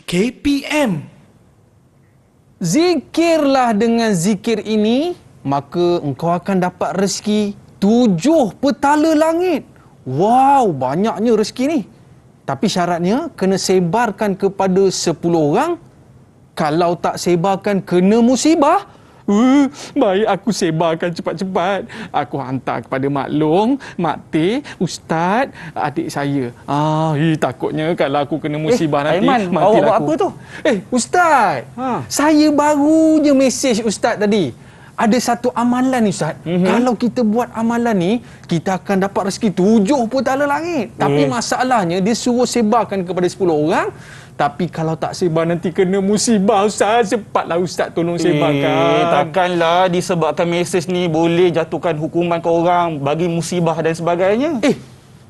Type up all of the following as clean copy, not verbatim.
KPM. Zikirlah dengan zikir ini, maka engkau akan dapat rezeki 7 petala langit. Wow, banyaknya rezeki ni. Tapi syaratnya kena sebarkan kepada 10 orang. Kalau tak sebarkan, kena musibah. Baik, aku sebarkan cepat-cepat. Aku hantar kepada Mak Long, Mak Teh, Ustaz, adik saya. Takutnya kalau aku kena musibah nanti, Aiman, matilah awak buat aku. apa tu? Ustaz, saya baru je mesej Ustaz tadi. Ada satu amalan ni Ustaz. Kalau kita buat amalan ni, kita akan dapat rezeki 7 petala langit. Tapi masalahnya, dia suruh sebarkan kepada 10 orang. Tapi kalau tak sebar nanti kena musibah Ustaz. Cepatlah Ustaz tolong sebarkan. Takkanlah disebabkan mesej ni boleh jatuhkan hukuman ke orang, bagi musibah dan sebagainya.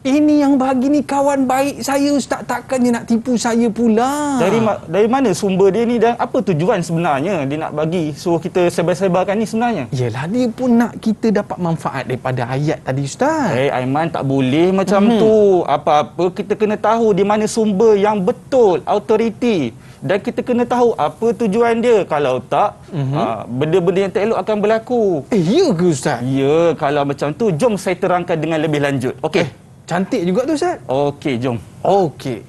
Ini yang bagi ni kawan baik saya Ustaz. Takkan dia nak tipu saya pula. Dari mana sumber dia ni dan apa tujuan sebenarnya dia nak bagi suruh kita sebar-sebarkan ni sebenarnya? Yelah, dia pun nak kita dapat manfaat daripada ayat tadi Ustaz. Aiman, tak boleh macam tu. Apa-apa kita kena tahu di mana sumber yang betul, autoriti. Dan kita kena tahu apa tujuan dia. Kalau tak, benda-benda yang tak elok akan berlaku. Ya ke Ustaz? Ya, kalau macam tu, jom saya terangkan dengan lebih lanjut. Okey? Cantik juga tu Ustaz. Okey, jom. Okey.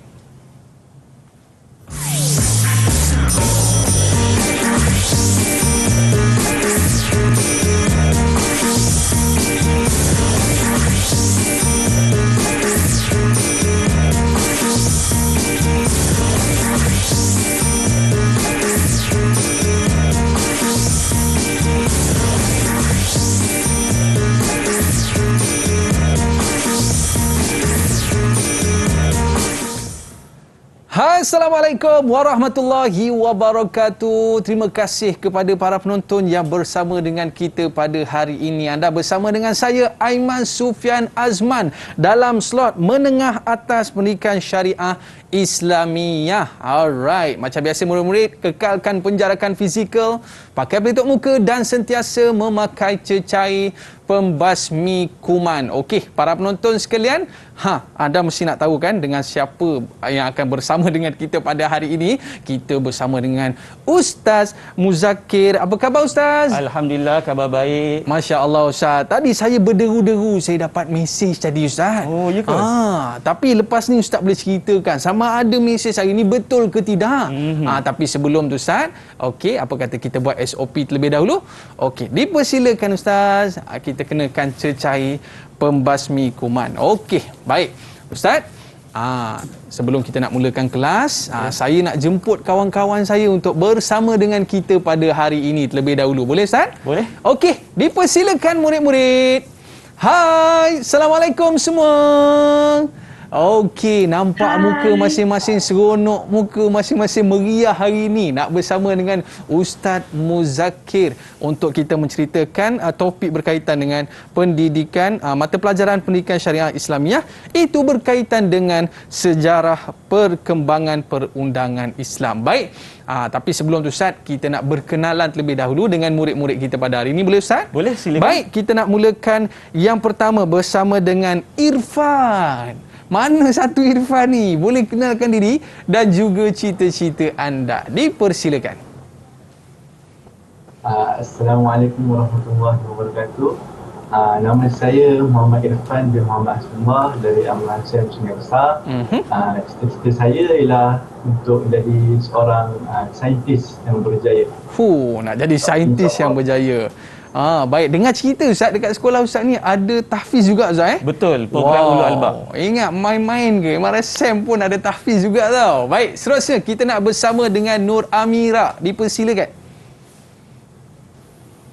Assalamualaikum warahmatullahi wabarakatuh. Terima kasih kepada para penonton yang bersama dengan kita pada hari ini. Anda bersama dengan saya, Aiman Sufian Azman, dalam slot menengah atas pendidikan syariah Islamiyah. Alright, macam biasa murid-murid, kekalkan penjarakan fizikal, pakai pelitup muka dan sentiasa memakai cecair pembasmi kuman. Okey, para penonton sekalian, anda mesti nak tahu kan dengan siapa yang akan bersama dengan kita pada hari ini. Kita bersama dengan Ustaz Muzakir. Apa khabar Ustaz? Alhamdulillah, khabar baik. Masya Allah Ustaz. Tadi saya berderu-deru, saya dapat mesej tadi Ustaz. Oh, ya ke? Tapi lepas ni Ustaz boleh ceritakan sama ada mesej hari ni betul ke tidak. Tapi sebelum tu Ustaz, okey, apa kata kita buat SOP terlebih dahulu? Okey, dipersilakan Ustaz. Kita kenakan cecair pembasmi kuman. Okey, baik. Ustaz, sebelum kita nak mulakan kelas, saya nak jemput kawan-kawan saya untuk bersama dengan kita pada hari ini terlebih dahulu. Boleh Ustaz? Boleh. Okey, dipersilakan murid-murid. Hai, Assalamualaikum semua. Okey, nampak muka masing-masing seronok, muka masing-masing meriah hari ini nak bersama dengan Ustaz Muzakir untuk kita menceritakan topik berkaitan dengan pendidikan, mata pelajaran pendidikan syariah Islamiyah. Itu berkaitan dengan sejarah perkembangan perundangan Islam. Baik, tapi sebelum tu Ustaz, kita nak berkenalan terlebih dahulu dengan murid-murid kita pada hari ini. Boleh Ustaz? Boleh, silakan. Baik, kita nak mulakan yang pertama bersama dengan Irfan. Mana satu Irfan ni? Boleh kenalkan diri dan juga cita-cita anda. Dipersilakan. Assalamualaikum warahmatullahi wabarakatuh. Nama saya Muhammad Irfan bin Muhammad Asmah dari Amalan Syam Sungai Besar. Cita-cita saya ialah untuk menjadi seorang saintis yang berjaya. Nak jadi saintis yang berjaya. Baik, dengar cerita Ustaz, dekat sekolah Ustaz ni ada tahfiz juga Ustaz Betul, program Ulul Albab. Ingat main-main ke? MRSM pun ada tahfiz juga tau. Baik, seterusnya kita nak bersama dengan Nur Amira. Dipersilakan.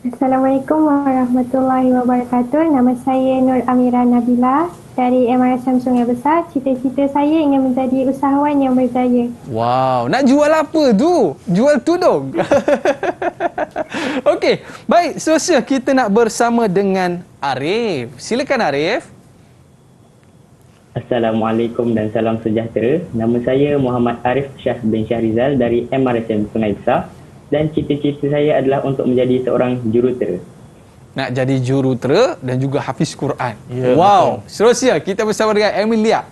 Assalamualaikum warahmatullahi wabarakatuh. Nama saya Nur Amira Nabila dari MRSM Sungai Besar. Cita-cita saya ingin menjadi usahawan yang berjaya. Wow, nak jual apa tu? Jual tudung. Okey, baik, seterusnya kita nak bersama dengan Arif. Silakan Arif. Assalamualaikum dan salam sejahtera. Nama saya Muhammad Arif Syah bin Syahrizal dari MRSM Sungai Besar. Dan cita-cita saya adalah untuk menjadi seorang jurutera. Nak jadi jurutera dan juga hafiz Quran. Ya, wow. Betul. Seterusnya kita bersama dengan Emilia.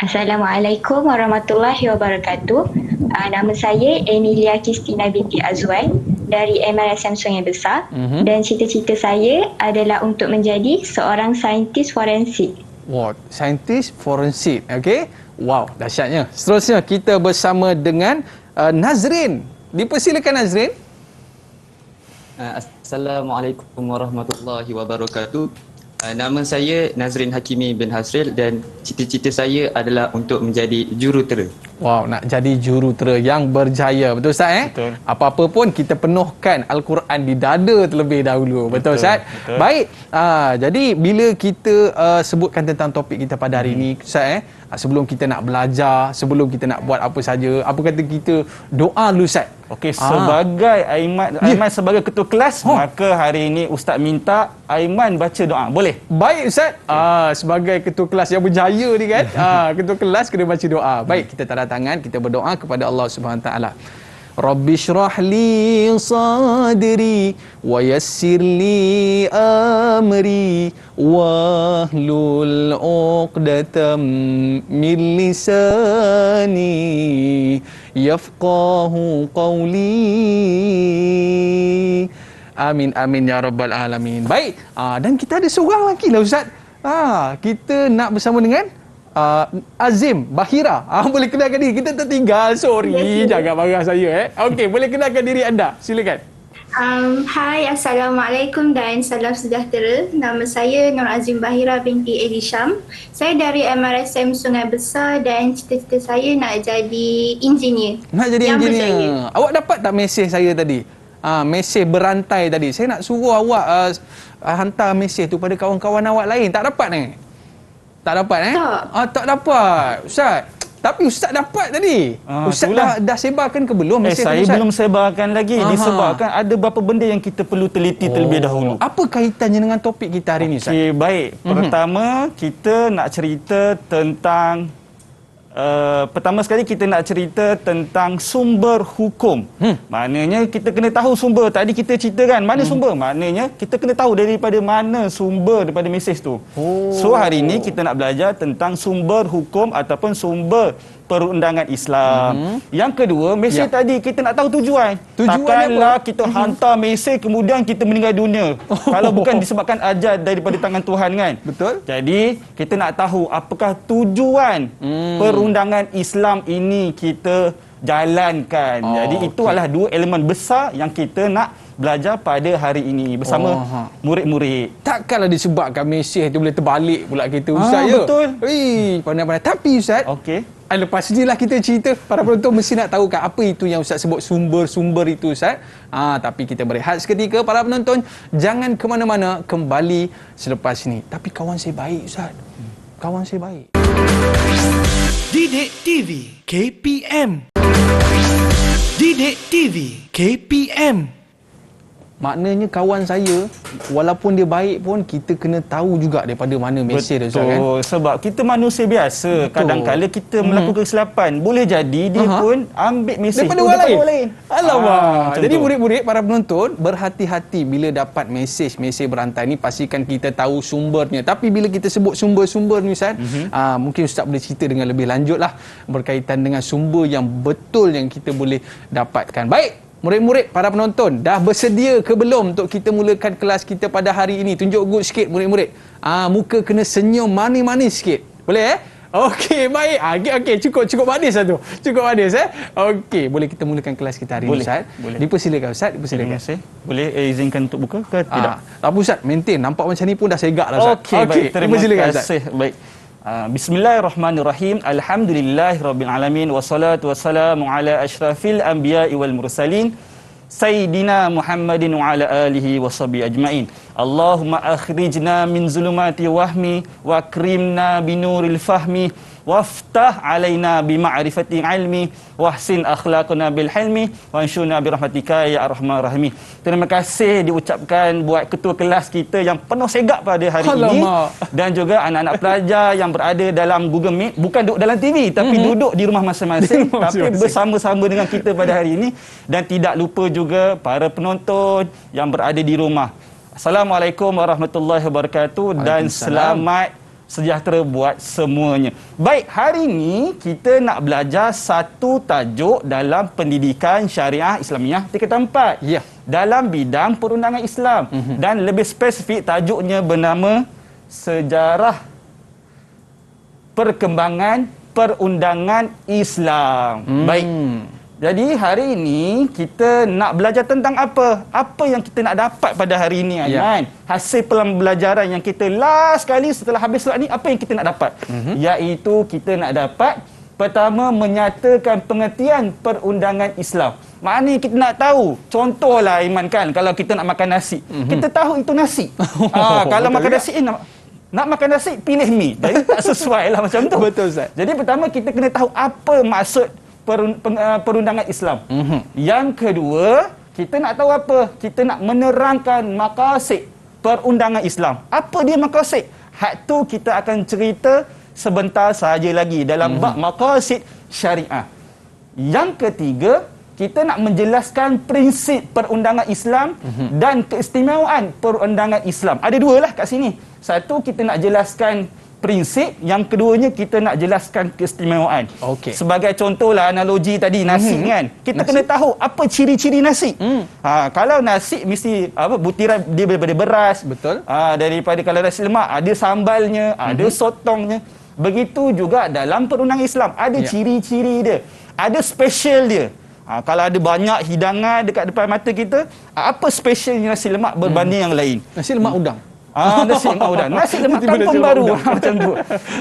Assalamualaikum warahmatullahi wabarakatuh. Nama saya Emilia Kristina binti Azwan dari MRSM Sungai Besar dan cita-cita saya adalah untuk menjadi seorang saintis forensik. Wow, saintis forensik. Okey. Wow, dahsyatnya. Seterusnya kita bersama dengan Nazrin. Dipersilakan Nazrin. Assalamualaikum warahmatullahi wabarakatuh. Nama saya Nazrin Hakimi bin Hasril dan cita-cita saya adalah untuk menjadi jurutera. Wow, nak jadi jurutera yang berjaya. Betul Ustaz Betul. Apa-apa pun kita penuhkan Al-Quran di dada terlebih dahulu. Betul Ustaz? Betul. Baik. Jadi bila kita sebutkan tentang topik kita pada hari ini Ustaz sebelum kita nak belajar, sebelum kita nak buat apa saja, apa kata kita doa dulu Ustaz? Okey, sebagai Aiman sebagai ketua kelas, maka hari ini Ustaz minta Aiman baca doa. Boleh? Baik Ustaz. Sebagai ketua kelas yang berjaya ni kan. Ketua kelas kena baca doa. Baik, kita tanda tangan, kita berdoa kepada Allah Subhanahu Wa Taala. Rabbi shrah li sadri wa yassir li amri wahlul 'uqdatam min lisani yafqahu qawli. Amin amin ya rabbal alamin. Baik, dan kita ada seorang lagi lah Ustaz. Kita nak bersama dengan Azim Bahira. Boleh kenalkan diri. Kita tertinggal. Sorry, jangan marah saya Okey, boleh kenalkan diri anda. Silakan. Hai, Assalamualaikum dan salam sejahtera. Nama saya Nur Azim Bahira binti Edi Syam. Saya dari MRSM Sungai Besar dan cita-cita saya nak jadi engineer. Nak jadi yang engineer. berjaya. Awak dapat tak mesej saya tadi? Mesej berantai tadi. Saya nak suruh awak hantar mesej tu pada kawan-kawan awak lain. Tak dapat ni? Tak dapat Tak. Tak dapat. Ustaz. Tapi Ustaz dapat tadi. Ustaz dah sebarkan ke belum mesej Saya tu, Ustaz? belum sebarkan lagi. Disebabkan ada beberapa benda yang kita perlu teliti terlebih dahulu. Apa kaitannya dengan topik kita hari ini, Ustaz? Okey, baik. Pertama, kita nak cerita tentang pertama sekali kita nak cerita tentang sumber hukum. Maknanya kita kena tahu sumber. Tadi kita ceritakan mana sumber. Maknanya kita kena tahu daripada mana sumber daripada mesej tu. So hari ini kita nak belajar tentang sumber hukum ataupun sumber perundangan Islam. Yang kedua, mesej tadi kita nak tahu tujuan. Takkanlah kita hantar mesej kemudian kita meninggal dunia. Kalau bukan disebabkan ajal daripada tangan Tuhan kan. Betul. Jadi kita nak tahu apakah tujuan perundangan Islam ini kita jalankan. Jadi itu adalah dua elemen besar yang kita nak belajar pada hari ini bersama murid-murid. Takkanlah disebabkan mesej tu boleh terbalik pula kita, Ustaz ya? Betul. Pandai-pandai. Tapi Ustaz, Okey. lepas ni lah kita cerita. Para penonton mesti nak tahu kan apa itu yang Ustaz sebut sumber-sumber itu, Ustaz. Tapi kita berehat seketika. Para penonton, jangan ke mana-mana. Kembali selepas ini. Tapi kawan saya baik, Ustaz. Kawan saya baik. Didik TV KPM. Didik TV KPM. Maknanya kawan saya, walaupun dia baik pun, kita kena tahu juga daripada mana mesej dia, Ustaz kan? Betul. Sebab kita manusia biasa. Kadang-kadang kita melakukan kesilapan. Boleh jadi dia pun ambil mesej daripada orang lain. Alamak. Jadi murid-murid, para penonton, berhati-hati bila dapat mesej berantai ni. Pastikan kita tahu sumbernya. Tapi bila kita sebut sumber-sumber ni, Ustaz, mungkin Ustaz boleh cerita dengan lebih lanjut lah berkaitan dengan sumber yang betul yang kita boleh dapatkan. Baik. Murid-murid, para penonton, dah bersedia ke belum untuk kita mulakan kelas kita pada hari ini? Tunjuk good sikit murid-murid. Muka kena senyum manis-manis sikit. Boleh Okey, baik. Okey, cukup manis lah tu. Cukup manis Okey, boleh kita mulakan kelas kita hari ini, Ustaz? Boleh. Dipersilakan, Ustaz. Dipersilakan. Terima kasih. Boleh izinkan untuk buka ke tidak? Tak apa, Ustaz. Maintain. Nampak macam ni pun dah segak lah, Ustaz. Okey, baik. Terima Ustaz. kasih. Baik. Bismillahirrahmanirrahim. Alhamdulillahirabbil alamin wassalatu wassalamu ala asyrafil anbiya'i wal mursalin Sayyidina Muhammadin wa ala alihi washabihi ajmain. Allahumma akhrijna min zulumati wahmi wa akrimna binuril fahmi waftah alaina bima'rifati ilmi wahsin akhlaqna bil hilmi wanshurna birahmatika ya arhamar rahimin. Terima kasih diucapkan buat ketua kelas kita yang penuh segak pada hari ini dan juga anak-anak pelajar yang berada dalam Google Meet, bukan duduk dalam TV tapi duduk di rumah masing-masing tapi bersama-sama dengan kita pada hari ini, dan tidak lupa juga para penonton yang berada di rumah. Assalamualaikum warahmatullahi wabarakatuh dan selamat sejahtera buat semuanya. Baik, hari ini kita nak belajar satu tajuk dalam pendidikan syariah Islamiah tingkatan 4. Ya. Dalam bidang perundangan Islam. Dan lebih spesifik tajuknya bernama Sejarah Perkembangan Perundangan Islam. Baik. Jadi hari ini kita nak belajar tentang apa? Apa yang kita nak dapat pada hari ini, Aiman? Hasil pembelajaran yang kita last kali setelah habis surat ni, apa yang kita nak dapat? Iaitu kita nak dapat pertama menyatakan pengertian perundangan Islam. Maknanya kita nak tahu, contohlah Aiman kan, kalau kita nak makan nasi, kita tahu itu nasi. Kalau makan nasi, nak makan nasi, pilih mi. Jadi tak sesuai lah macam tu. Betul, Ustaz. Jadi pertama kita kena tahu apa maksud perundangan Islam. Yang kedua, kita nak tahu apa? Kita nak menerangkan maqasid perundangan Islam. Apa dia maqasid? Hak tu kita akan cerita sebentar saja lagi dalam bab maqasid syariah. Yang ketiga, kita nak menjelaskan prinsip perundangan Islam dan keistimewaan perundangan Islam. Ada dua lah kat sini. Satu, kita nak jelaskan prinsip, yang keduanya kita nak jelaskan keistimewaan. Okey. Sebagai contohlah analogi tadi nasi kan. Kita kena tahu apa ciri-ciri nasi. Kalau nasi mesti butiran dia daripada beras. Betul. Daripada kalau nasi lemak ada sambalnya, ada sotongnya. Begitu juga dalam perundangan Islam ada ciri-ciri dia. Ada special dia. Kalau ada banyak hidangan dekat depan mata kita, apa specialnya nasi lemak berbanding yang lain? Nasi lemak udang. Nasi lemak udang. Nasi lemak kampung baru macam tu.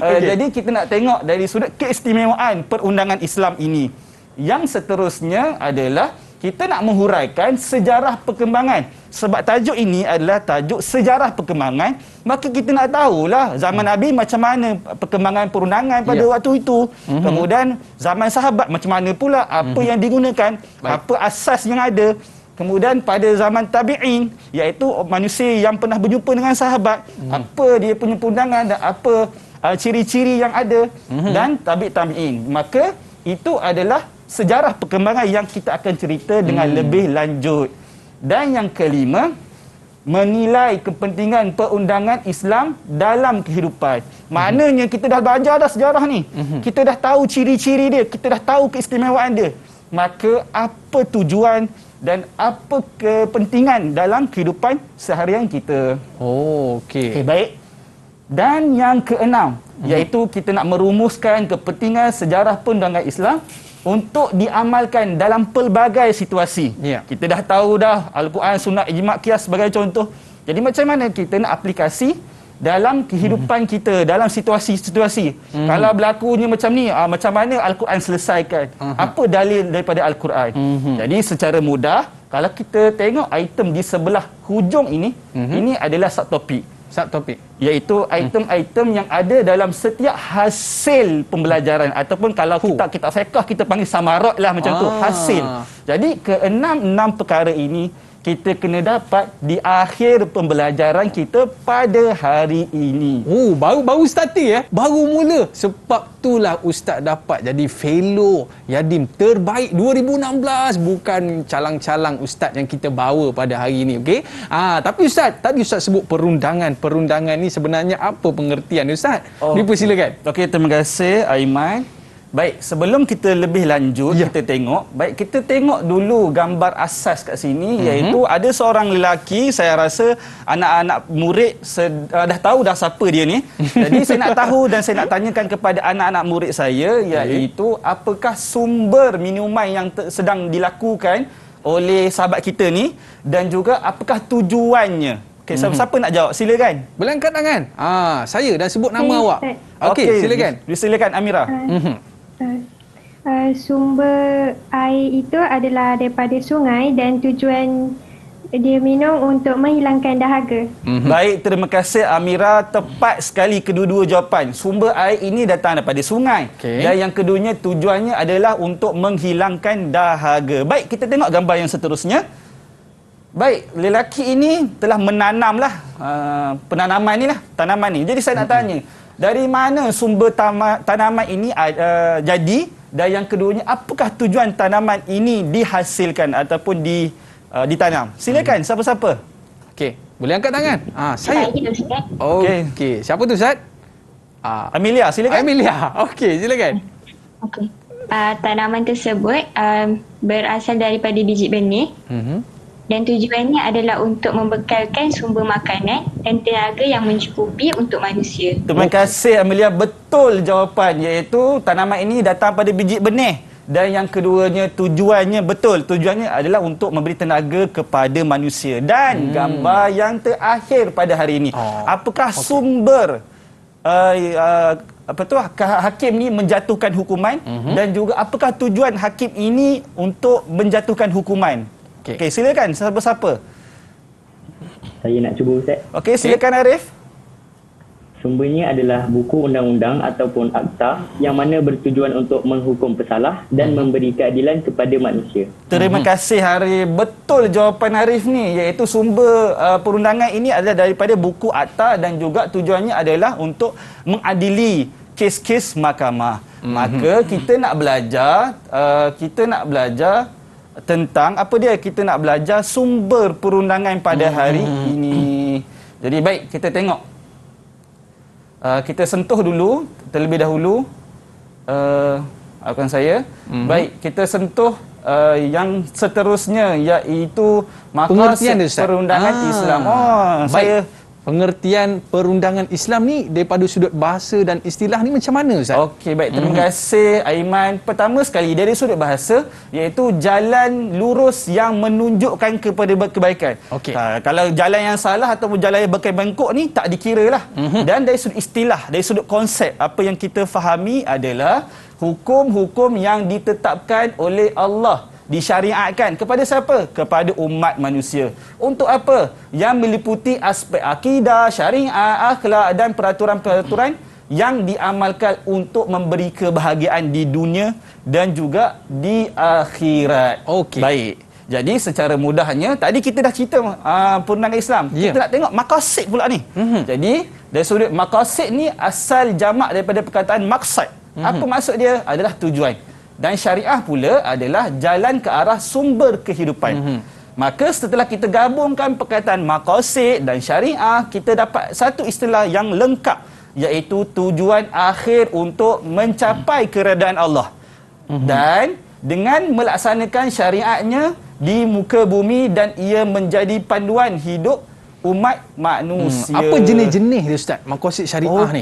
Jadi kita nak tengok dari sudut keistimewaan perundangan Islam ini. Yang seterusnya adalah kita nak menghuraikan sejarah perkembangan. Sebab tajuk ini adalah tajuk sejarah perkembangan, maka kita nak tahulah zaman Nabi macam mana perkembangan perundangan pada waktu itu. Kemudian zaman sahabat macam mana pula, apa yang digunakan, apa asas yang ada. Kemudian pada zaman tabi'in, iaitu manusia yang pernah berjumpa dengan sahabat, apa dia punya perundangan dan apa ciri-ciri yang ada, dan tabi'in. Maka itu adalah sejarah perkembangan yang kita akan cerita dengan lebih lanjut. Dan yang kelima, menilai kepentingan perundangan Islam dalam kehidupan. Maknanya kita dah belajar dah sejarah ni. Kita dah tahu ciri-ciri dia, kita dah tahu keistimewaan dia. Maka apa tujuan dan apa kepentingan dalam kehidupan seharian kita. Okey. Baik. Dan yang keenam, iaitu kita nak merumuskan kepentingan sejarah perundangan Islam untuk diamalkan dalam pelbagai situasi. Kita dah tahu dah Al-Quran, Sunnah, Ijma', Qiyas sebagai contoh. Jadi macam mana kita nak aplikasi dalam kehidupan kita, dalam situasi-situasi. Kalau berlakunya macam ni, macam mana Al-Quran selesaikan? Apa dalil daripada Al-Quran? Jadi secara mudah, kalau kita tengok item di sebelah hujung ini, ini adalah subtopik. Iaitu item-item yang ada dalam setiap hasil pembelajaran, ataupun kalau kita fiqh kita panggil samarat lah macam tu, hasil. Jadi keenam perkara ini kita kena dapat di akhir pembelajaran kita pada hari ini. Baru starting baru mula. Sebab itulah Ustaz dapat jadi fellow Yadim terbaik 2016. Bukan calang-calang Ustaz yang kita bawa pada hari ini, okey? Tapi Ustaz, tadi Ustaz sebut perundangan. Perundangan ni sebenarnya apa pengertian Ustaz? Dipersilakan. Okey, terima kasih Aiman. Baik, sebelum kita lebih lanjut, kita tengok dulu gambar asas kat sini, iaitu ada seorang lelaki, saya rasa anak-anak murid dah tahu dah siapa dia ni. Jadi saya nak tahu dan saya nak tanyakan kepada anak-anak murid saya, iaitu apakah sumber minuman yang sedang dilakukan oleh sahabat kita ni, dan juga apakah tujuannya. Okey, siapa nak jawab? Silakan. Boleh angkat tangan. Saya dah sebut nama awak. Okey, silakan. Silakan Amira. Sumber air itu adalah daripada sungai dan tujuan dia minum untuk menghilangkan dahaga. Baik, terima kasih Amira. Tepat sekali kedua-dua jawapan. Sumber air ini datang daripada sungai. Dan yang keduanya tujuannya adalah untuk menghilangkan dahaga. Baik, kita tengok gambar yang seterusnya. Baik, lelaki ini telah menanamlah penanaman ni lah, tanaman ni. Jadi saya nak tanya, dari mana sumber tanaman ini jadi, dan yang keduanya apakah tujuan tanaman ini dihasilkan ataupun ditanam? Silakan, siapa-siapa? Okey, boleh angkat tangan? Saya. Okey. Siapa tu Ustaz? Amelia, silakan. Amelia. Okey, silakan. Okey. Tanaman tersebut berasal daripada biji benih dan tujuannya adalah untuk membekalkan sumber makanan dan tenaga yang mencukupi untuk manusia. Terima kasih Amelia, betul jawapan, iaitu tanaman ini datang pada biji benih. Dan yang keduanya, tujuannya betul. Tujuannya adalah untuk memberi tenaga kepada manusia. Dan gambar yang terakhir pada hari ini. Apakah sumber hakim ni menjatuhkan hukuman dan juga apakah tujuan hakim ini untuk menjatuhkan hukuman? Okey, silakan siapa-siapa. Saya nak cuba, Ustaz. Okey, silakan Arif. Sumbernya adalah buku undang-undang ataupun akta yang mana bertujuan untuk menghukum pesalah dan memberi keadilan kepada manusia. Terima kasih Arif. Betul jawapan Arif ni, iaitu sumber perundangan ini adalah daripada buku akta dan juga tujuannya adalah untuk mengadili kes-kes mahkamah. Maka kita nak belajar tentang apa dia? Kita nak belajar sumber perundangan pada hari ini. Jadi baik, kita tengok. Kita sentuh dulu terlebih dahulu saya. Baik, kita sentuh yang seterusnya, iaitu maqasid perundangan Islam. Baik. Pengertian perundangan Islam ni daripada sudut bahasa dan istilah ni macam mana, Ustaz? Okey, baik. Terima kasih Aiman. Pertama sekali dari sudut bahasa, iaitu jalan lurus yang menunjukkan kepada kebaikan. Okey. Kalau jalan yang salah ataupun jalan yang berkebangkok ni tak dikira lah. Dan dari sudut istilah, dari sudut konsep, apa yang kita fahami adalah hukum-hukum yang ditetapkan oleh Allah, disyariatkan kepada siapa? Kepada umat manusia. Untuk apa? Yang meliputi aspek akidah, syariat, akhlak dan peraturan-peraturan yang diamalkan untuk memberi kebahagiaan di dunia dan juga di akhirat. Okey. Baik. Jadi secara mudahnya, tadi kita dah cerita perundangan Islam. Kita nak tengok maqasid pula ni. Jadi dari sudut maqasid ni asal jamak daripada perkataan maqsad. Apa maksud dia? Adalah tujuan. Dan syariah pula adalah jalan ke arah sumber kehidupan. Maka setelah kita gabungkan perkataan maqasid dan syariah, kita dapat satu istilah yang lengkap, iaitu tujuan akhir untuk mencapai keredaan Allah. Dan dengan melaksanakan syariatnya di muka bumi dan ia menjadi panduan hidup umat manusia. Apa jenis-jenis dia, Ustaz, maqasid syariah ni?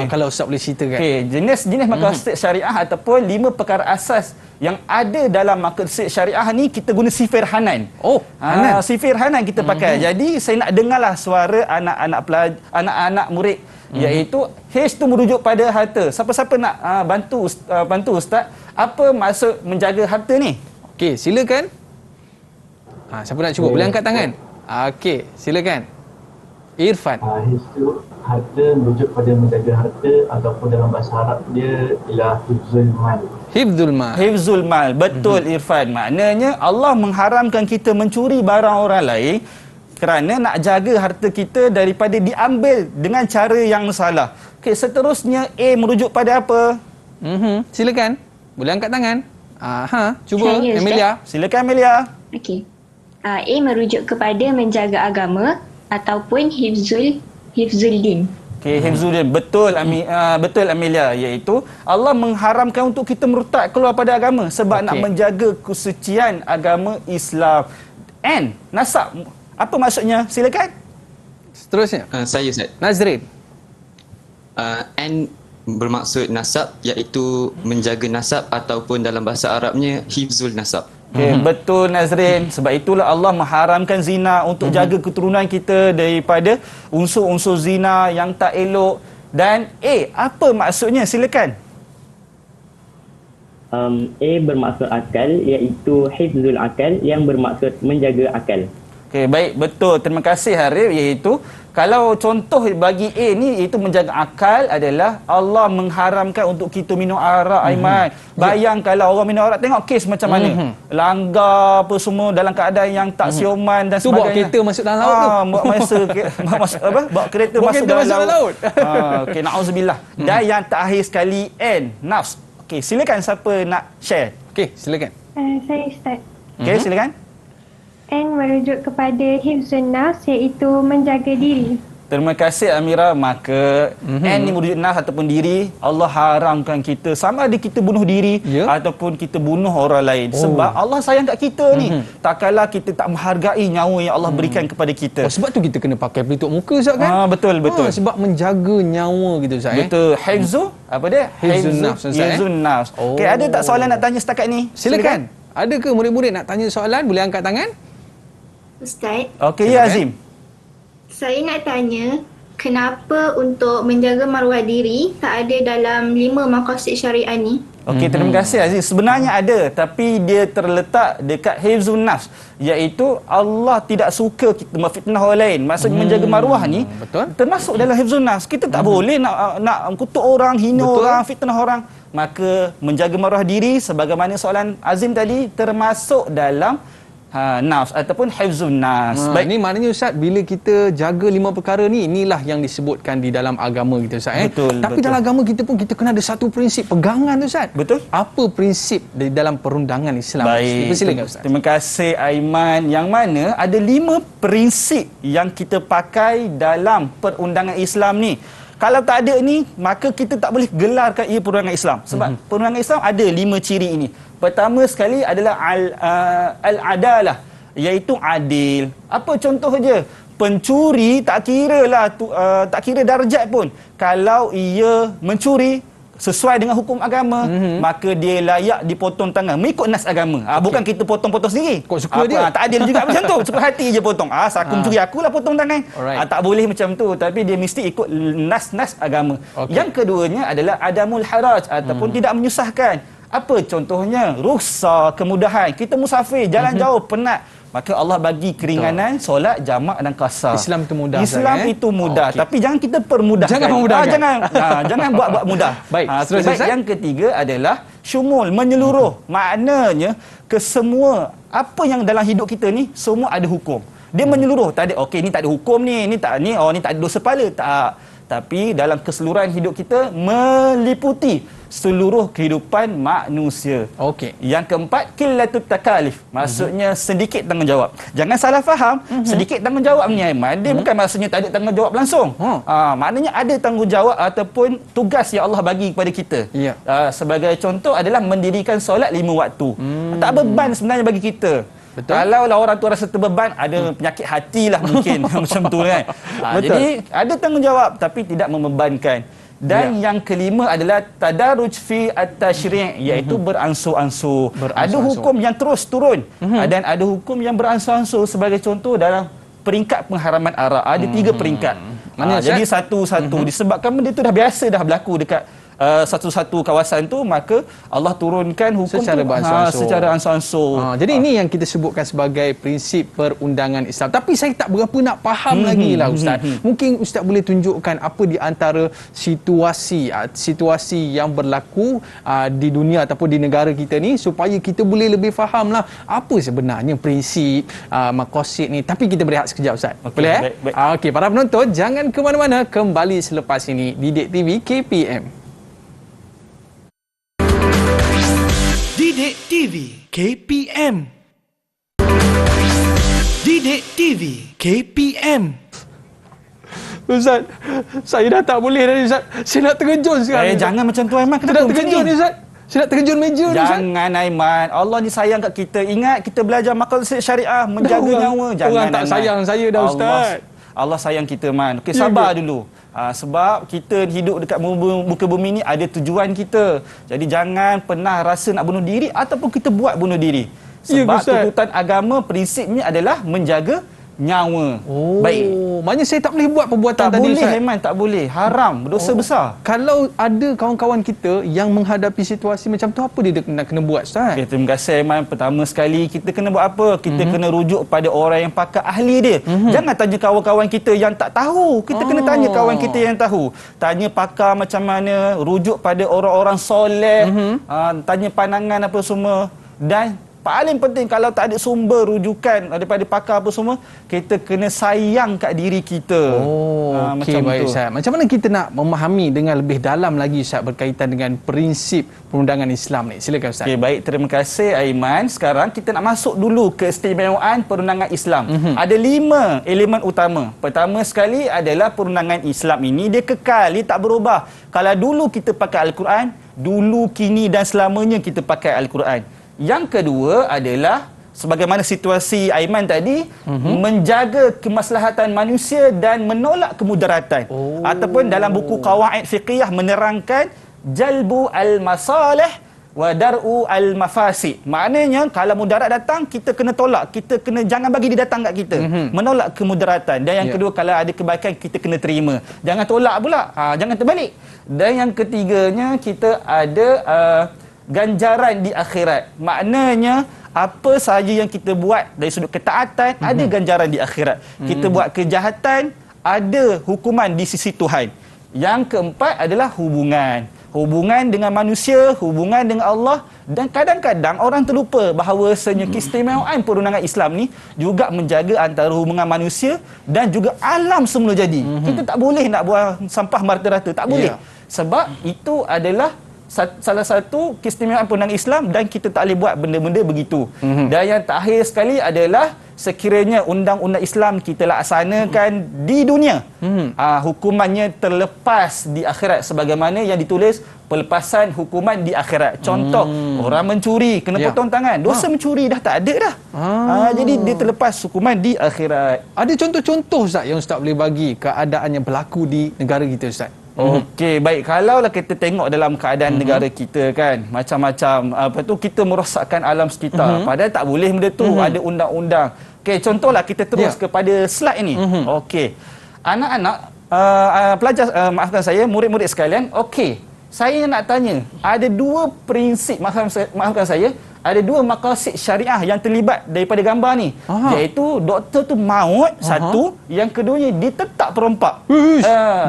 Kalau Ustaz boleh ceritakan. Jenis-jenis maqasid syariah ataupun 5 perkara asas yang ada dalam maqasid syariah ni, kita guna sifir Hanan. Hanan. Sifir Hanan kita pakai. Jadi saya nak dengarlah suara anak-anak murid, iaitu H tu merujuk pada harta. Siapa-siapa nak bantu Ustaz, apa maksud menjaga harta ni? Okey, silakan. Siapa nak cuba? Boleh angkat tangan. Okey, silakan. Irfan. Itu harta merujuk pada menjaga harta ataupun dalam bahasa Arab dia ialah hifzul mal. Hifzul mal. Hifzul mal. Betul Irfan. Maknanya Allah mengharamkan kita mencuri barang orang lain kerana nak jaga harta kita daripada diambil dengan cara yang salah. Okey, seterusnya A merujuk pada apa? Silakan. Boleh angkat tangan. Cuba Amelia. Silakan Amelia. Okey. A merujuk kepada menjaga agama ataupun hifzul din. Okey, hifzul din. Betul Amelia, iaitu Allah mengharamkan untuk kita murtad keluar pada agama sebab nak menjaga kesucian agama Islam. N, nasab. Apa maksudnya? Silakan. Seterusnya. Saya Ustaz. Nazrin. N bermaksud nasab, iaitu menjaga nasab ataupun dalam bahasa Arabnya hifzul nasab. Betul Nazrin. Sebab itulah Allah mengharamkan zina untuk jaga keturunan kita daripada unsur-unsur zina yang tak elok. Dan apa maksudnya? Silakan. A bermaksud akal, iaitu hifzul akal yang bermaksud menjaga akal. Okey, baik, betul. Terima kasih Harif, iaitu kalau contoh bagi A ni, iaitu menjaga akal adalah Allah mengharamkan untuk kita minum arak, Aiman. Bayang kalau orang minum arak, tengok kes macam mana. Langgar apa semua dalam keadaan yang tak sioman dan sebagainya. Bawa kereta masuk dalam laut tu. Bawa kereta masuk dalam laut. Okey, na'udzubillah. Dan yang terakhir sekali N, nafs. Okey, silakan siapa nak share. Okey, silakan. Saya Ustaz. Okey, silakan. N merujuk kepada hifzun nafs, iaitu menjaga diri. Terima kasih Amira. Maka N ni merujuk nafs ataupun diri. Allah haramkan kita sama ada kita bunuh diri ataupun kita bunuh orang lain. Sebab Allah sayang kat kita ni. Tak kalah kita tak menghargai nyawa yang Allah berikan kepada kita. Sebab tu kita kena pakai pelitup muka Ustaz kan? Betul. Sebab menjaga nyawa kita Ustaz. Betul. Hifzu apa dia? Hifzun nafs, Ustaz, Hifzun nafs. Okey, ada tak soalan nak tanya setakat ni? Silakan. Ada ke murid-murid nak tanya soalan? Boleh angkat tangan? Ustaz, Okey, ya Azim. saya nak tanya, kenapa untuk menjaga maruah diri tak ada dalam 5 maqasid syariah ni? Okey, terima kasih Aziz. Sebenarnya ada, tapi dia terletak dekat hifzun nafs, iaitu Allah tidak suka kita memfitnah orang lain. Maksudnya menjaga maruah ni termasuk dalam hifzun nafs. Kita tak boleh nak kutuk orang, hina orang, fitnah orang. Maka menjaga maruah diri sebagaimana soalan Azim tadi termasuk dalam nafs ataupun hifzun nafs. Baik, ni maknanya Ustaz, bila kita jaga 5 perkara ni, inilah yang disebutkan di dalam agama kita Ustaz. Tapi dalam agama kita pun kita kena ada satu prinsip pegangan tu Ustaz. Betul. Apa prinsip di dalam perundangan Islam? Baik. Silakan Ustaz. Terima kasih Aiman. Yang mana ada 5 prinsip yang kita pakai dalam perundangan Islam ni. Kalau tak ada ni, maka kita tak boleh gelarkan ia perundangan Islam. Sebab perundangan Islam ada 5 ciri ini. Pertama sekali adalah al-adalah, iaitu adil. Apa contoh je? Pencuri tak kira darjat pun. Kalau ia mencuri sesuai dengan hukum agama, maka dia layak dipotong tangan mengikut nas agama. Bukan kita potong-potong sendiri. Kok suka dia? Tak adil juga macam tu. Suka hati je potong. Aku mencuri, akulah potong tangan. Tak boleh macam tu. Tapi dia mesti ikut nas-nas agama. Yang keduanya adalah adamul haraj ataupun tidak menyusahkan. Apa contohnya? Rukhsah, kemudahan. Kita musafir, jalan jauh, penat. Maka Allah bagi keringanan solat jamak dan qasar. Islam itu mudah. Islam itu mudah. Tapi jangan kita permudahkan. Jangan memudahkan. Jangan buat mudah. Baik. Yang ketiga adalah syumul, menyeluruh. Maknanya ke semua apa yang dalam hidup kita ni semua ada hukum. Dia menyeluruh. Tak ada ni tak ada hukum ni tak ada dosa pahala. Tak. Tapi dalam keseluruhan hidup kita meliputi seluruh kehidupan manusia. Yang keempat, qillatut takalif. Maksudnya sedikit tanggungjawab. Jangan salah faham, sedikit tanggungjawab ni Aiman, dia bukan maksudnya tak ada tanggungjawab langsung. Maknanya ada tanggungjawab ataupun tugas yang Allah bagi kepada kita. Sebagai contoh adalah mendirikan solat 5 waktu. Tak beban sebenarnya bagi kita. Kalau orang tu rasa terbeban, ada penyakit hati lah mungkin macam tu kan. Jadi ada tanggungjawab tapi tidak membebankan. Dan yang kelima adalah tadaruj fi at-tashri', iaitu beransur-ansur. Ada hukum yang terus turun dan ada hukum yang beransur-ansur. Sebagai contoh dalam peringkat pengharaman arak ada 3 peringkat. Jadi satu-satu disebabkan benda tu dah biasa dah berlaku dekat satu-satu kawasan tu, maka Allah turunkan hukum secara beransur-ansur. Secara ansur-ansur. Jadi ini yang kita sebutkan sebagai prinsip perundangan Islam. Tapi saya tak berapa nak faham lagi lah Ustaz. Mungkin Ustaz boleh tunjukkan apa di antara situasi yang berlaku di dunia ataupun di negara kita ni, supaya kita boleh lebih faham lah apa sebenarnya prinsip maqasid ni. Tapi kita berehat sekejap Ustaz. Boleh baik. Okey, para penonton jangan ke mana-mana, kembali selepas ini di Didik TV KPM. Didik TV KPM. Didik TV KPM. Ustaz, saya dah tak boleh dah Ustaz. Saya nak terjun sekarang. Jangan macam tu Aiman. Saya nak terjun ni Ustaz. Saya nak terjun meja ni Ustaz. Jangan Aiman. Allah ni sayang kat kita. Ingat kita belajar maqasid syariah, menjaga nyawa. Jangan orang tak sayang saya dah Ustaz. Allah sayang kita man. Okey, sabar dulu. Sebab kita hidup dekat muka bumi ni ada tujuan kita. Jadi jangan pernah rasa nak bunuh diri ataupun kita buat bunuh diri. Sebab tuntutan agama prinsipnya adalah menjaga nyawa. Baik. Maknanya saya tak boleh buat perbuatan tak tadi boleh, Ustaz. Aiman, tak boleh. Haram, berdosa besar. Kalau ada kawan-kawan kita yang menghadapi situasi macam tu, apa dia nak kena buat Ustaz? Okay, terima kasih Aiman. Pertama sekali kita kena buat apa? Kita kena rujuk pada orang yang pakar ahli dia. Jangan tanya kawan-kawan kita yang tak tahu. Kita kena tanya kawan kita yang tahu. Tanya pakar macam mana, rujuk pada orang-orang soleh, tanya pandangan apa semua, dan paling penting kalau tak ada sumber rujukan daripada pakar apa semua, kita kena sayang kat diri kita. Okey, baik Ustaz. Macam mana kita nak memahami dengan lebih dalam lagi Ustaz berkaitan dengan prinsip perundangan Islam ni? Silakan Ustaz. Okey, baik, terima kasih Aiman. Sekarang kita nak masuk dulu ke keistimewaan perundangan Islam. Ada 5 elemen utama. Pertama sekali adalah perundangan Islam ini dia kekal, dia tak berubah. Kalau dulu kita pakai Al-Quran, dulu, kini dan selamanya kita pakai Al-Quran. Yang kedua adalah sebagaimana situasi Aiman tadi, menjaga kemaslahatan manusia dan menolak kemudaratan. Ataupun dalam buku Qawaid Fiqhiyah menerangkan jalbu al-masalih wa dar'u al-mafasid. Maknanya kalau mudarat datang, kita kena tolak, kita kena jangan bagi dia datang kat kita. Menolak kemudaratan. Dan yang kedua, kalau ada kebaikan kita kena terima. Jangan tolak pula. Jangan terbalik. Dan yang ketiganya, kita ada ganjaran di akhirat. Maknanya apa sahaja yang kita buat dari sudut ketaatan, ada ganjaran di akhirat. Kita buat kejahatan, ada hukuman di sisi Tuhan. Yang keempat adalah hubungan dengan manusia, hubungan dengan Allah. Dan kadang-kadang orang terlupa bahawasanya keistimewaan perundangan Islam ni juga menjaga antara hubungan manusia dan juga alam semula jadi. Kita tak boleh nak buang sampah merata-rata, tak boleh. Sebab itu adalah salah satu keistimewaan perundangan Islam dan kita tak boleh buat benda-benda begitu. Dan yang terakhir sekali adalah sekiranya undang-undang Islam kita laksanakan di dunia, hukumannya terlepas di akhirat sebagaimana yang ditulis pelepasan hukuman di akhirat. Contoh, orang mencuri kena potong tangan. Dosa mencuri dah tak ada dah. Jadi dia terlepas hukuman di akhirat. Ada contoh-contoh Ustaz yang Ustaz boleh bagi keadaan yang berlaku di negara kita Ustaz? Okey, baik. Kalaulah kita tengok dalam keadaan negara kita kan, macam-macam kita merosakkan alam sekitar. Padahal tak boleh benda tu, ada undang-undang. Okey, contohlah kita terus kepada slide ini. Okey. Anak-anak pelajar, maafkan saya, murid-murid sekalian. Okey, saya nak tanya, ada 2 prinsip, maafkan saya, ada 2 maqasid syariah yang terlibat daripada gambar ni. Iaitu doktor tu maut, satu, yang keduanya dia tetap perompak.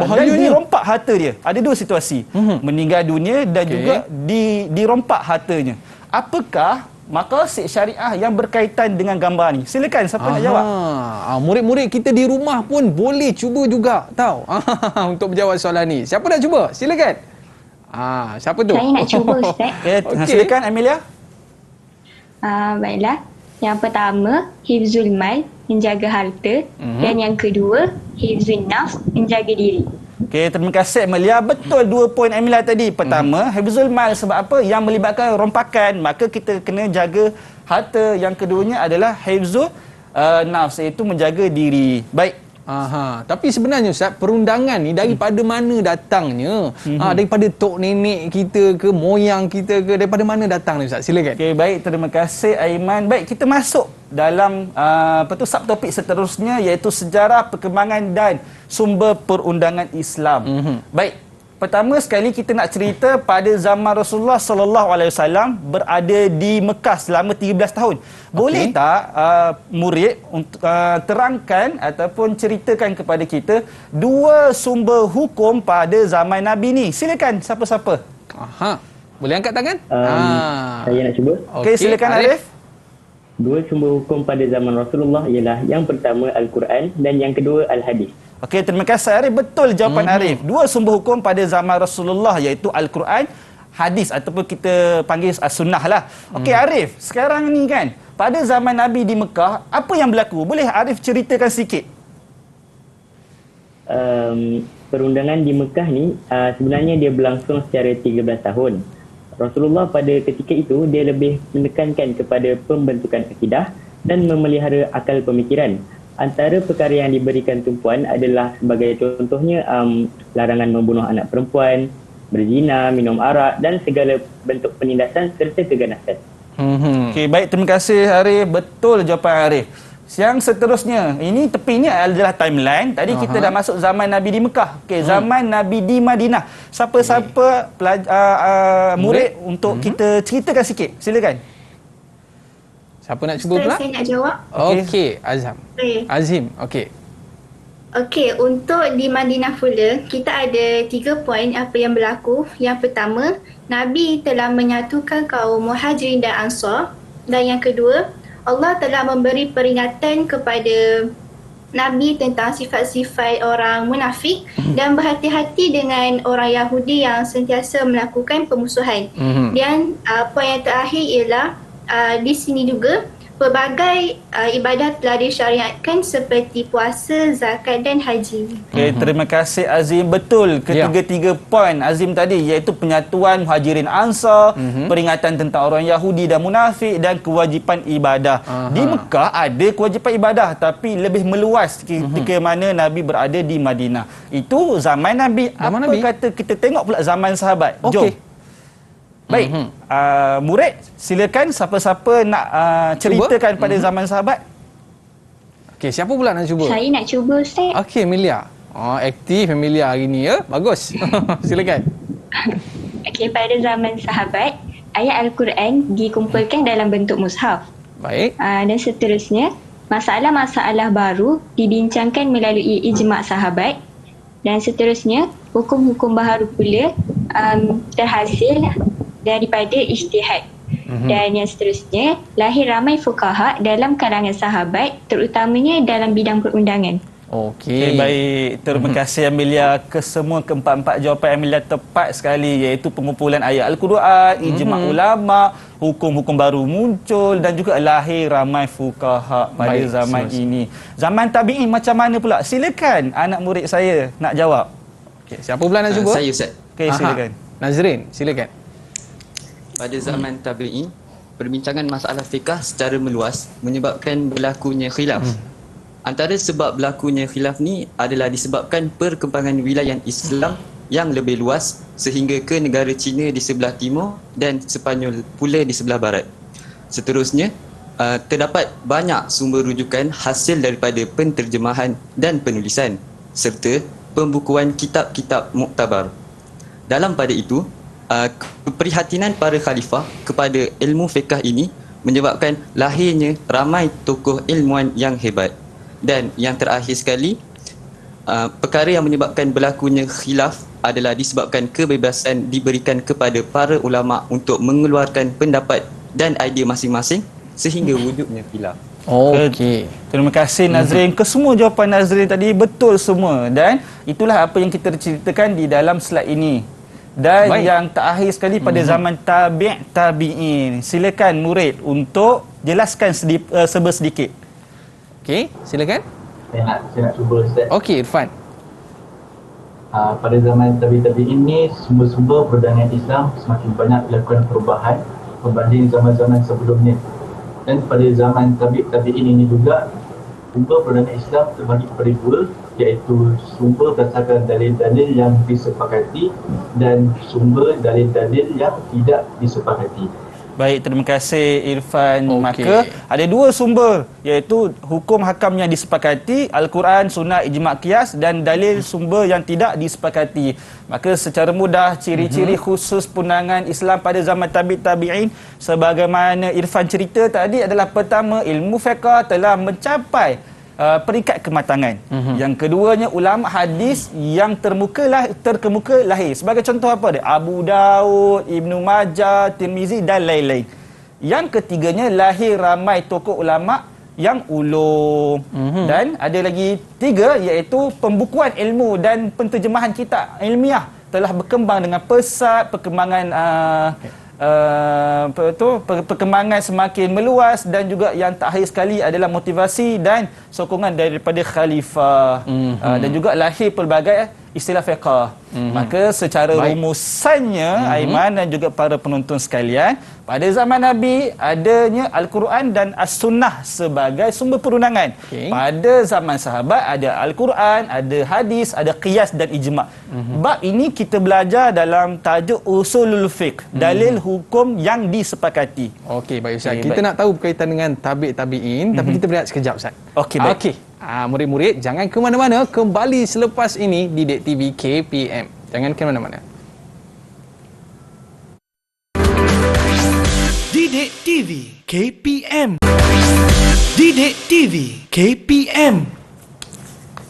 Dan dirompak harta dia. Ada 2 situasi. Meninggal dunia dan juga dirompak hartanya. Apakah maqasid syariah yang berkaitan dengan gambar ni? Silakan, siapa nak jawab? Murid-murid kita di rumah pun boleh cuba juga tahu untuk menjawab soalan ni. Siapa nak cuba? Silakan. Siapa tu? Saya nak cuba Ustaz. Silakan Amelia. Baiklah. Yang pertama, hifzul mal, menjaga harta. Dan yang kedua, hifzul nafs, menjaga diri. Okey, terima kasih Amelia. Betul 2 poin Amelia tadi. Pertama, hifzul mal sebab apa? Yang melibatkan rompakan, maka kita kena jaga harta. Yang keduanya adalah hifzul nafs, iaitu menjaga diri. Baik. Tapi sebenarnya Ustaz, perundangan ni daripada mana datangnya? Daripada tok nenek kita ke, moyang kita ke, daripada mana datang ni Ustaz? Silakan. Okey, baik, terima kasih Aiman. Baik, kita masuk dalam subtopik seterusnya, iaitu sejarah perkembangan dan sumber perundangan Islam. Baik. Pertama sekali kita nak cerita pada zaman Rasulullah sallallahu alaihi wasallam berada di Mekah selama 13 tahun. Boleh tak murid terangkan ataupun ceritakan kepada kita 2 sumber hukum pada zaman Nabi ni? Silakan, siapa-siapa? Boleh angkat tangan? Saya nak cuba. Okey, silakan Arif. 2 sumber hukum pada zaman Rasulullah ialah yang pertama Al-Quran dan yang kedua Al-Hadis. Okey, terima kasih Arif. Betul jawapan Arif. 2 sumber hukum pada zaman Rasulullah iaitu Al-Quran, hadis ataupun kita panggil as-sunnah lah. Okey Arif, sekarang ni kan pada zaman Nabi di Mekah, apa yang berlaku? Boleh Arif ceritakan sikit? Perundangan di Mekah ni sebenarnya dia berlangsung secara 13 tahun. Rasulullah pada ketika itu dia lebih menekankan kepada pembentukan akidah dan memelihara akal pemikiran. Antara perkara yang diberikan tumpuan adalah sebagai contohnya larangan membunuh anak perempuan, berzina, minum arak dan segala bentuk penindasan serta keganasan. Okey, baik, terima kasih Arif. Betul jawapan Arif. Yang seterusnya, ini tepinya adalah timeline. Tadi kita dah masuk zaman Nabi di Mekah. Okey, zaman Nabi di Madinah. Siapa-siapa murid untuk kita ceritakan sikit. Silakan. Siapa nak cuba pula? Saya nak jawab. Okey, Azim. Okey. Okey, untuk di Madinah pula, kita ada 3 poin apa yang berlaku. Yang pertama, Nabi telah menyatukan kaum Muhajirin dan Ansar. Dan yang kedua, Allah telah memberi peringatan kepada Nabi tentang sifat-sifat orang munafik dan berhati-hati dengan orang Yahudi yang sentiasa melakukan pemusuhan. Dan poin yang terakhir ialah di sini juga pelbagai ibadat telah disyariatkan seperti puasa, zakat dan haji. Okay, terima kasih Azim. Betul ketiga-tiga poin Azim tadi, iaitu penyatuan Muhajirin Ansar, peringatan tentang orang Yahudi dan munafik dan kewajipan ibadah. Di Mekah ada kewajipan ibadah tapi lebih meluas ketika mana Nabi berada di Madinah. Itu zaman Nabi. Apa kata kita tengok pula zaman sahabat. Jom. Baik, murid silakan siapa-siapa nak ceritakan pada zaman sahabat. Okey, siapa pula nak cuba? Saya nak cuba, Ustaz. Okey, Amelia. Aktif Amelia hari ni ya. Bagus. Silakan. Okey, pada zaman sahabat, ayat Al-Quran dikumpulkan dalam bentuk mushaf. Baik. Dan seterusnya, masalah-masalah baru dibincangkan melalui ijma' sahabat. Dan seterusnya, hukum-hukum baharu pula terhasil daripada ijtihad. Dan yang seterusnya, lahir ramai fuqaha dalam kalangan sahabat, terutamanya dalam bidang perundangan. Okey, baik. Terima kasih Amelia. Kesemua keempat-empat jawapan Amelia tepat sekali, iaitu pengumpulan ayat Al-Quran, ijma' ulama, hukum-hukum baru muncul dan juga lahir ramai fuqaha pada zaman ini. Zaman tabi'in macam mana pula? Silakan anak murid saya nak jawab. Okey, siapa pula nak cuba? Saya, Ustaz. Okey, silakan. Nazrin, silakan. Pada zaman tabi'in, perbincangan masalah fiqah secara meluas menyebabkan berlakunya khilaf. Antara sebab berlakunya khilaf ni adalah disebabkan perkembangan wilayah Islam yang lebih luas sehingga ke negara China di sebelah timur dan Sepanyol pula di sebelah barat. Seterusnya, terdapat banyak sumber rujukan hasil daripada penterjemahan dan penulisan serta pembukuan kitab-kitab muktabar. Dalam pada itu, keprihatinan para khalifah kepada ilmu fiqh ini menyebabkan lahirnya ramai tokoh ilmuwan yang hebat. Dan yang terakhir sekali, perkara yang menyebabkan berlakunya khilaf adalah disebabkan kebebasan diberikan kepada para ulama untuk mengeluarkan pendapat dan idea masing-masing sehingga wujudnya khilaf. Okey. Terima kasih Nazrin. Kesemua jawapan Nazrin tadi betul semua dan itulah apa yang kita ceritakan di dalam slide ini. Dan yang terakhir sekali pada zaman tabi'in. Silakan murid untuk jelaskan sedikit. Okey, silakan. Saya nak cuba, Ustaz. Okey, Irfan. Pada zaman tabi'in ini, sumber-sumber perundangan Islam semakin banyak dilakukan perubahan berbanding zaman-zaman sebelumnya. Dan pada zaman tabi'in ini juga, sumber perundangan Islam terbagi kepada dua, iaitu sumber berdasarkan dalil-dalil yang disepakati dan sumber dalil-dalil yang tidak disepakati. Baik, terima kasih Irfan. Maka ada dua sumber, iaitu hukum hakam yang disepakati, Al-Quran, Sunnah, Ijma' Qiyas dan dalil sumber yang tidak disepakati. Maka secara mudah ciri-ciri khusus perundangan Islam pada zaman tabi'in sebagaimana Irfan cerita tadi adalah pertama, ilmu fiqh telah mencapai peringkat kematangan. Yang keduanya, ulama hadis yang terkemuka lahir. Sebagai contoh apa dia? Abu Daud, Ibnu Majah, Tirmizi dan lain-lain. Yang ketiganya, lahir ramai tokoh ulama yang ulum. Dan ada lagi tiga, iaitu pembukuan ilmu dan penterjemahan kitab ilmiah telah berkembang dengan pesat, perkembangan perkembangan semakin meluas dan juga yang terakhir sekali adalah motivasi dan sokongan daripada khalifah dan juga lahir pelbagai istilah fiqh. Maka secara rumusannya Aiman dan juga para penonton sekalian, pada zaman Nabi adanya Al-Quran dan As-Sunnah sebagai sumber perundangan. Pada zaman sahabat ada Al-Quran, ada hadis, ada qiyas dan ijma'. Bab ini kita belajar dalam tajuk usulul fiqh, dalil hukum yang disepakati. Okey, baik Ustaz. Kita nak tahu berkaitan dengan tabi'in, tapi kita berehat sekejap Ustaz. Okey, baik. Okey. Murid-murid jangan ke mana-mana, kembali selepas ini di Didik TV KPM. Jangan ke mana-mana. Didik TV KPM. Didik TV KPM.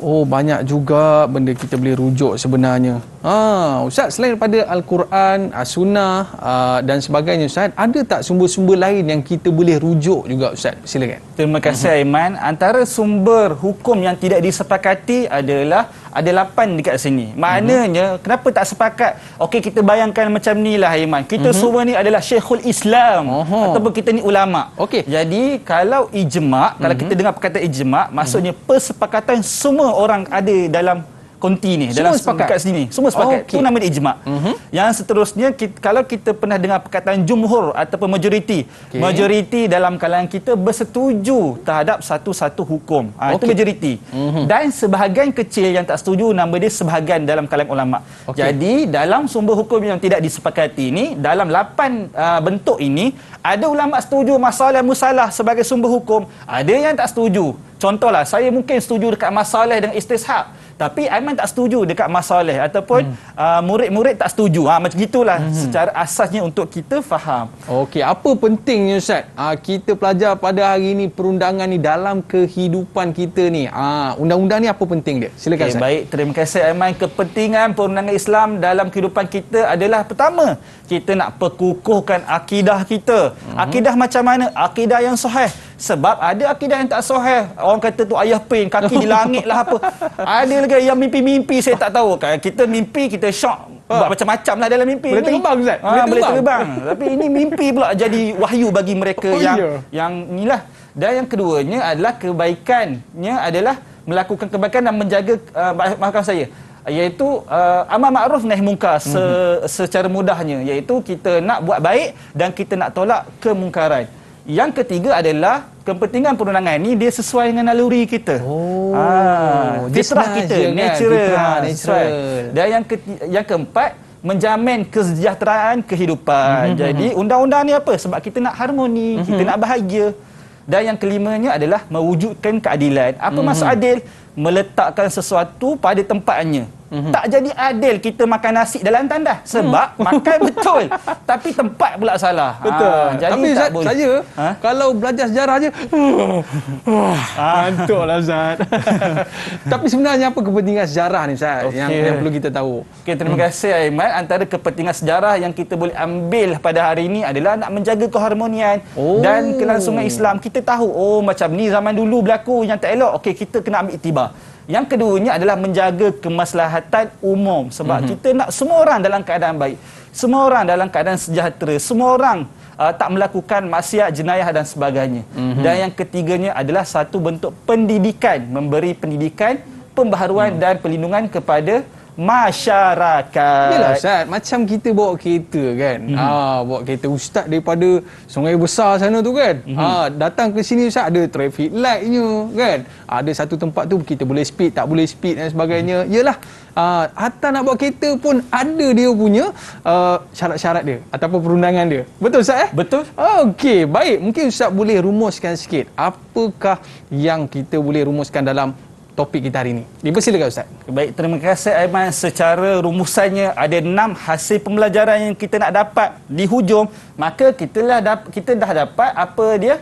Oh, banyak juga benda kita boleh rujuk sebenarnya. Ustaz, selain daripada Al-Quran, Sunnah dan sebagainya, Ustaz, ada tak sumber-sumber lain yang kita boleh rujuk juga, Ustaz? Silakan. Terima kasih Aiman. Antara sumber hukum yang tidak disepakati adalah ada 8 dekat sini. Maknanya kenapa tak sepakat? Okey, kita bayangkan macam ni lah Aiman. Kita semua ni adalah Syekhul Islam ataupun kita ni ulama. Okey. Jadi kalau ijma', kalau kita dengar perkataan ijma', maksudnya persepakatan semua orang ada dalam konti ni, Semua dalam sepakat? dekat sini. Semua sepakat. Okey. Itu nama dia ijma'. Yang seterusnya kalau kita pernah dengar perkataan jumhur ataupun majoriti. Okey. Majoriti dalam kalangan kita bersetuju terhadap satu-satu hukum. Itu Okey. majoriti. Dan sebahagian kecil yang tak setuju, nama dia sebahagian dalam kalangan ulama. Okey. Jadi dalam sumber hukum yang tidak disepakati ini, dalam 8 bentuk ini, ada ulama setuju masalah musalah sebagai sumber hukum, ada yang tak setuju. Contohlah, saya mungkin setuju dekat masalah dengan istishab, tapi Aiman tak setuju dekat masalah ataupun murid-murid tak setuju. Macam gitulah secara asasnya untuk kita faham. Okey, apa pentingnya, Ustaz? Kita pelajar pada hari ini perundangan ni dalam kehidupan kita ni. Undang-undang ni apa penting dia? Silakan, Okay, Ustaz. baik, terima kasih Aiman. Kepentingan perundangan Islam dalam kehidupan kita adalah pertama, kita nak perkukuhkan akidah kita. Akidah macam mana? Akidah yang sahih. Sebab ada akidah yang tak sahih. Orang kata tu ayah pin, kaki di langit lah apa. Ada lagi yang mimpi-mimpi saya tak tahu. Kita mimpi, kita syok. Buat macam-macam lah dalam mimpi Boleh ni. terbang, Ustaz? Boleh terbang. Tapi ini mimpi pula jadi wahyu bagi mereka yang inilah. Dan yang keduanya adalah kebaikannya adalah melakukan kebaikan dan menjaga, maafkan saya, iaitu amal makruf nahi mungkar secara mudahnya, iaitu kita nak buat baik dan kita nak tolak kemungkaran. Yang ketiga adalah kepentingan perundangan ni dia sesuai dengan naluri kita. Fitrah kita, natural. Dan yang keempat, menjamin kesejahteraan kehidupan. Jadi undang-undang ni apa? Sebab kita nak harmoni, kita nak bahagia. Dan yang kelimanya adalah mewujudkan keadilan. Apa maksud adil? Meletakkan sesuatu pada tempatnya. Tak jadi adil kita makan nasi dalam tandas. Sebab makan betul, tapi tempat pula salah. Betul. Jadi Tapi tak Ustaz, boleh. saya kalau belajar sejarah je ngantuk lah, Ustaz. Tapi sebenarnya apa kepentingan sejarah ni, Ustaz? Yang perlu kita tahu. Okay, terima kasih Aiman. Antara kepentingan sejarah yang kita boleh ambil pada hari ini adalah nak menjaga keharmonian dan kelangsungan Islam. Kita tahu, macam ni zaman dulu berlaku yang tak elok. Okey, kita kena ambil iktibar. Yang keduanya adalah menjaga kemaslahatan umum. Sebab kita nak semua orang dalam keadaan baik. Semua orang dalam keadaan sejahtera. Semua orang tak melakukan maksiat, jenayah dan sebagainya. Dan yang ketiganya adalah satu bentuk pendidikan. Memberi pendidikan, pembaharuan dan perlindungan kepada masyarakat. Yalah, Ustaz, macam kita bawa kereta kan. Bawa kereta Ustaz daripada Sungai Besar sana tu kan. Datang ke sini, Ustaz, ada traffic lightnya kan. Ada satu tempat tu kita boleh speed, tak boleh speed dan sebagainya. Yalah, hatta nak bawa kereta pun ada dia punya syarat-syarat dia ataupun perundangan dia. Betul, Ustaz? Betul. Okey, baik. Mungkin Ustaz boleh rumuskan sikit. Apakah yang kita boleh rumuskan dalam topik kita hari ini? Dipersilakan, Ustaz. Baik, terima kasih Aiman. Secara rumusannya ada 6 hasil pembelajaran yang kita nak dapat di hujung. Maka kita dah dapat apa dia?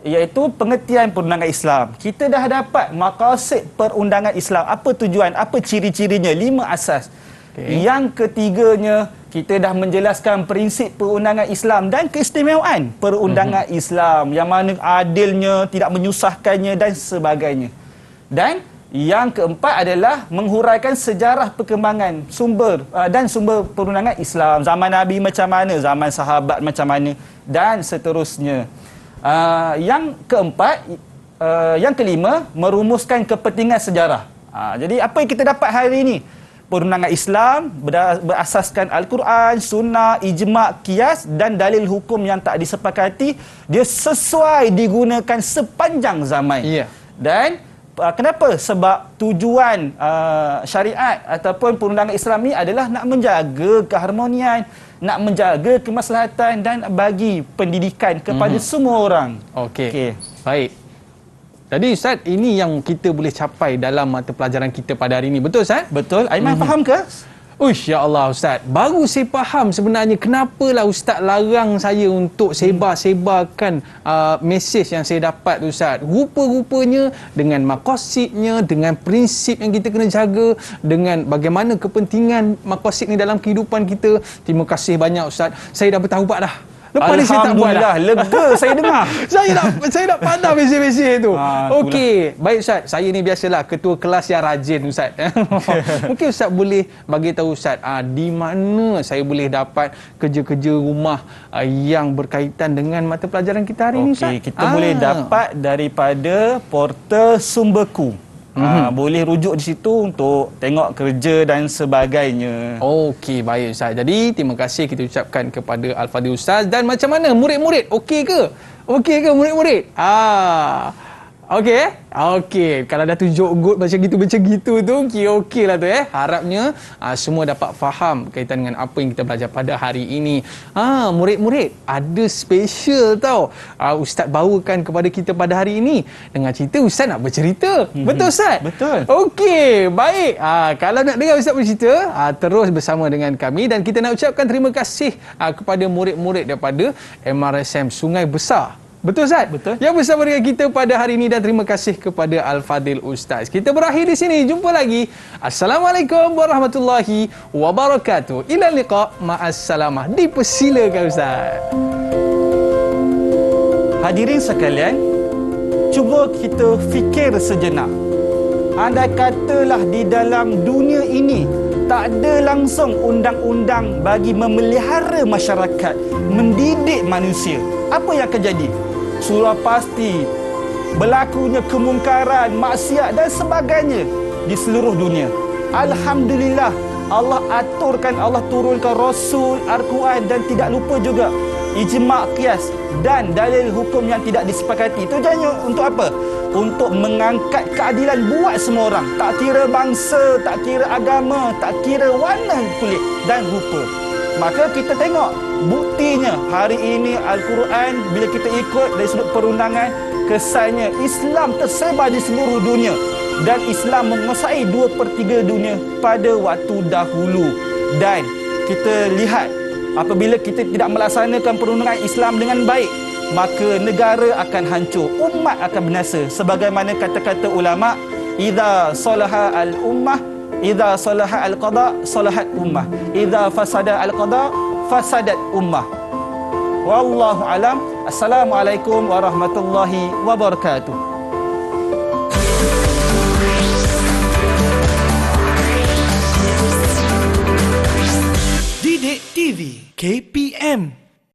Iaitu pengertian perundangan Islam. Kita dah dapat maqasid perundangan Islam. Apa tujuan? Apa ciri-cirinya? 5 asas. Yang ketiganya, kita dah menjelaskan prinsip perundangan Islam dan keistimewaan perundangan Islam. Yang mana adilnya, tidak menyusahkannya dan sebagainya. Dan yang keempat adalah menghuraikan sejarah perkembangan sumber perundangan Islam. Zaman Nabi macam mana, zaman sahabat macam mana dan seterusnya. Yang keempat, yang kelima, merumuskan kepentingan sejarah. Jadi apa yang kita dapat hari ini? Perundangan Islam berasaskan Al-Quran, Sunnah, Ijma', Qiyas dan dalil hukum yang tak disepakati. Dia sesuai digunakan sepanjang zaman. Dan kenapa? Sebab tujuan syariat ataupun perundangan Islam ni adalah nak menjaga keharmonian, nak menjaga kemaslahatan dan bagi pendidikan kepada semua orang. Okey. Baik. Jadi Ustaz, ini yang kita boleh capai dalam mata pelajaran kita pada hari ini. Betul, Ustaz? Betul. Aiman faham ke? Uish, ya Allah Ustaz. Baru saya faham sebenarnya kenapalah Ustaz larang saya untuk sebar-sebarkan mesej yang saya dapat Ustaz. Rupa-rupanya dengan maqasidnya, dengan prinsip yang kita kena jaga, dengan bagaimana kepentingan maqasid ni dalam kehidupan kita. Terima kasih banyak Ustaz. Saya dah bertaubat dah. Lepas ni saya tak buat dah. Lega saya dengar. saya nak pandang mesej-mesej tu. Okey, baik Ustaz. Saya ni biasalah ketua kelas yang rajin Ustaz. Mungkin Ustaz boleh bagi tahu Ustaz, di mana saya boleh dapat kerja-kerja rumah yang berkaitan dengan mata pelajaran kita hari ni Ustaz? Okey, kita boleh dapat daripada portal Sumberku. Boleh rujuk di situ untuk tengok kerja dan sebagainya. Okey, baik Ustaz. Jadi, terima kasih kita ucapkan kepada Al-Fadhil Ustaz. Dan macam mana murid-murid? Okey ke? Okey ke murid-murid? Okey. Okey, kalau dah tunjuk good macam gitu tu, okey lah tu Harapnya semua dapat faham berkaitan dengan apa yang kita belajar pada hari ini. Murid-murid, ada special tau. Ustaz bawakan kepada kita pada hari ini dengan cerita Ustaz nak bercerita. Betul Ustaz? Betul. Okey, baik. Kalau nak dengar Ustaz bercerita, terus bersama dengan kami dan kita nak ucapkan terima kasih kepada murid-murid daripada MRSM Sungai Besar. Betul Ustaz? Betul. Yang bersama dengan kita pada hari ini dan terima kasih kepada Al-Fadhil Ustaz. Kita berakhir di sini. Jumpa lagi. Assalamualaikum warahmatullahi wabarakatuh. Ila liqa, ma'assalamah. Dipersilakan Ustaz. Hadirin sekalian, cuba kita fikir sejenak. Andai katalah di dalam dunia ini tak ada langsung undang-undang bagi memelihara masyarakat, mendidik manusia, apa yang akan jadi? Sudah pasti berlakunya kemungkaran, maksiat dan sebagainya di seluruh dunia. Alhamdulillah, Allah aturkan, Allah turunkan Rasul, Al-Quran dan tidak lupa juga ijma' qiyas dan dalil hukum yang tidak disepakati. Tujuannya untuk apa? Untuk mengangkat keadilan buat semua orang. Tak kira bangsa, tak kira agama, tak kira warna kulit dan rupa. Maka kita tengok buktinya hari ini Al-Quran bila kita ikut dari sudut perundangan, kesannya Islam tersebar di seluruh dunia dan Islam menguasai 2/3 dunia pada waktu dahulu. Dan kita lihat apabila kita tidak melaksanakan perundangan Islam dengan baik, maka negara akan hancur, umat akan binasa. Sebagaimana kata-kata ulama, idza salaha al-ummah, idza salaha al-qada, salahat ummah. Idza fasada al-qada, fasadat ummah. Wallahu alam. Assalamualaikum warahmatullahi wabarakatuh. Didik TV KPM